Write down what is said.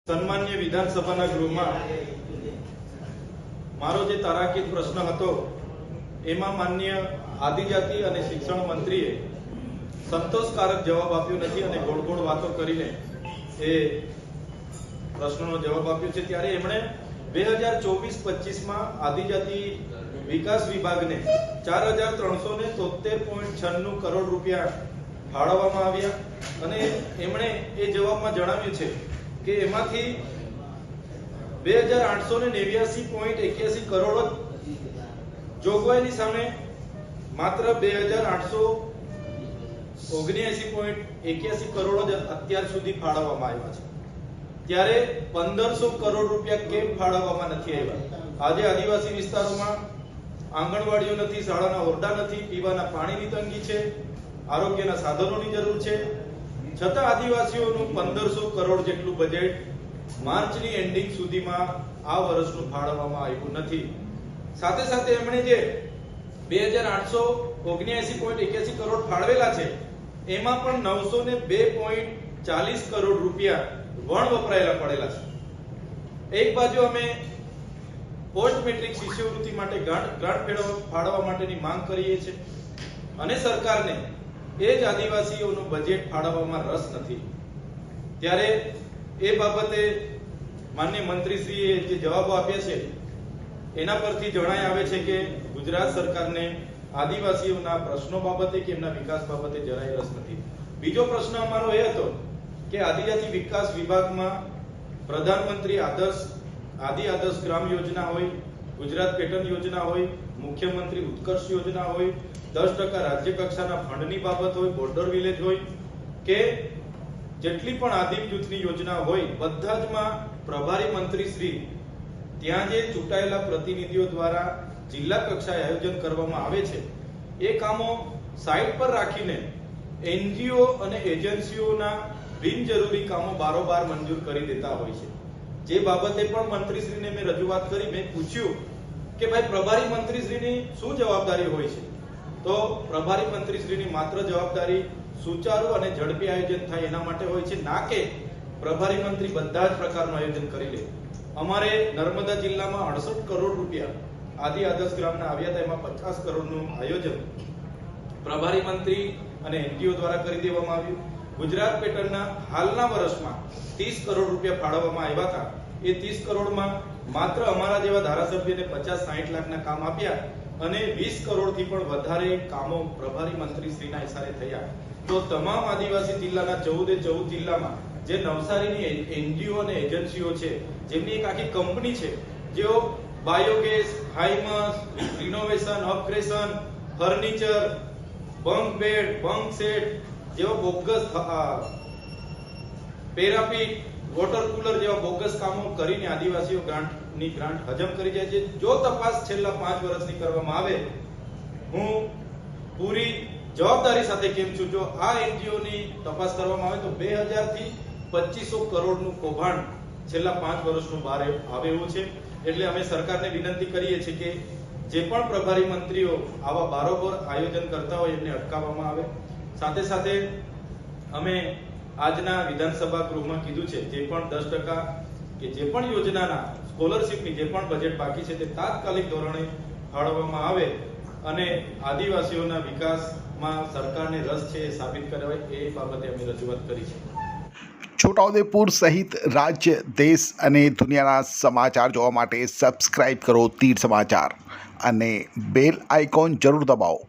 સન્માનીય વિધાનસભાના ગૃહમાં મારો જે તારાકીદ પ્રશ્ન હતો એમાં માનનીય આદિજાતિ અને શિક્ષણ મંત્રીએ સંતોષકારક જવાબ આપ્યો નથી અને ગોળ ગોળ વાતો કરીને એ પ્રશ્નનો જવાબ આપ્યો છે। ત્યારે એમણે 2024-25માં આદિજાતિ વિકાસ વિભાગને 4373.96 કરોડ રૂપિયા ફાળવવામાં આવ્યા અને એમણે એ જવાબમાં જણાવ્યું છે કે એમાંથી 2889.81 કરોડ જોગવાઈની સામે માત્ર 2879.81 કરોડ જ અત્યાર સુધી ફાળવવામાં આવ્યા છે। ત્યારે 1500 કરોડ રૂપિયા કેમ ફાળવવામાં નથી આવ્યા? આજે આદિવાસી વિસ્તારોમાં આંગણવાડીઓ નથી, શાળાના ઓરડા નથી, પીવાના પાણીની તંગી છે, આરોગ્યના સાધનોની જરૂર છે, છતાં આદિવાસીઓનું 1500 કરોડ જેટલું બજેટ માર્ચની એન્ડિંગ સુધીમાં આ વર્ષનું ફાળવવામાં આવ્યું નથી। સાથે સાથે એમણે જે 2879.81 કરોડ ફાળવેલા છે એમાં પણ 902.40 કરોડ રૂપિયા વણ વપરાયેલા પડેલા છે। એક બાજુ અમે પોસ્ટ મેટ્રિક શિષ્યવૃત્તિ માટે ગ્રાન્ટ ફાળવવા માટેની માંગ કરીએ છીએ અને સરકારને એ જ આદિવાસીઓનું બજેટ ફાળવવામાં રસ નથી। ત્યારે એ બાબતે માનનીય મંત્રીશ્રીએ જે જવાબો આપ્યા છે એના પરથી જણાય આવે છે કે ગુજરાત સરકારને આદિવાસીઓના પ્રશ્નો બાબતે કે એમના વિકાસ બાબતે જરાય રસ નથી। બીજો પ્રશ્ન અમારો એ હતો કે આદિજાતિ વિકાસ વિભાગમાં પ્રધાનમંત્રી આદર્શ ગ્રામ યોજના હોય, ગુજરાત પેટર્ન યોજના હોય, મુખ્યમંત્રી ઉત્કર્ષ યોજના હોય, 10% રાજ્ય કક્ષાના ફંડની બાબત હોય, બોર્ડર વિલેજ હોય કે જેટલી પણ આદિમ જૂથની યોજના હોય, બધા જમાં પ્રભારી મંત્રી શ્રી ત્યાં જે ચૂંટાયેલા પ્રતિનિધિઓ દ્વારા જિલ્લા કક્ષાએ આયોજન કરવામાં આવે છે એ કામો સાઇટ પર રાખીને એનજીઓ અને એજન્સીઓના બિનજરૂરી કામો બારોબાર મંજૂર કરી દેતા હોય છે। જે બાબતે પણ મંત્રીશ્રીને મેં રજૂઆત કરી, મેં પૂછ્યું કે ભાઈ પ્રભારી મંત્રીશ્રીની શું જવાબદારી હોય છે? તો પ્રભારી મંત્રીશ્રીની માત્ર જવાબદારી સુચારુ અને ઝડપી આયોજન થાય એના માટે હોય છે, ના કે પ્રભારી મંત્રી બધા જ પ્રકારનું આયોજન કરી લે। અમારે નર્મદા જિલ્લામાં 68 કરોડ રૂપિયા આદર્શ ગ્રામના આવ્યા હતા, એમાં 50 કરોડનું આયોજન પ્રભારી મંત્રી અને એનજીઓ દ્વારા કરી દેવામાં આવ્યું। ગુજરાત પેટર્નના હાલના વર્ષમાં 30 કરોડ રૂપિયા ફાળવવામાં આવ્યા હતા, એ 30 કરોડમાં માત્ર અમારા જેવા ધારાસભ્યને 50-60 લાખના કામ આપ્યા અને 20 કરોડથી પણ વધારે કામો પ્રભારી મંત્રી શ્રીના ઇશારે થયા। તો તમામ આદિવાસી જિલ્લાના 14 જિલ્લામાં જે નવસારીની એનજીઓ અને એજન્સીઓ છે, જેમની એક આખી કંપની છે, જેઓ બાયોગેસ, હાઇમસ, renovation, upgradation, furniture, bunk bed, bunk set જેવા બોગસ પેરાપીટ, વોટર કુલર જેવા બોગસ કામો કરીને આદિવાસીઓ ગ્રાન્ટ હજમ કરી જાય છે। જો તપાસ છેલ્લા 5 વર્ષની કરવામાં આવે, હું પૂરી જવાબદારી સાથે કેમ છું, જો આ એનજીઓની તપાસ કરવામાં આવે તો 2000 થી 2500 કરોડનું કૌભાંડ છેલ્લા 5 વર્ષનું બહાર આવે એવું છે। એટલે અમે સરકારને વિનંતી કરીએ છીએ કે જે પણ પ્રભારી મંત્રીઓ આવા બારોબાર આયોજન કરતા હોય એમને અટકાવવામાં આવે। સાથે સાથે અમે આજના વિધાનસભા ગૃહમાં કીધું છે, જે પણ 10% કે જે પણ યોજનાના સ્કોલરશિપની જે પણ બજેટ બાકી છે તે તાત્કાલિક ધોરણે ફાળવવામાં આવે અને આદિવાસીઓના વિકાસમાં સરકારને રસ છે એ સાબિત કરાય, એ બાબતે અમે રજૂઆત કરી છે। છોટાઉદેપુર સહિત રાજ્ય, દેશ અને દુનિયાના સમાચાર જોવા માટે સબસ્ક્રાઇબ કરો તીર સમાચાર અને બેલ આઇકોન જરૂર દબાવો।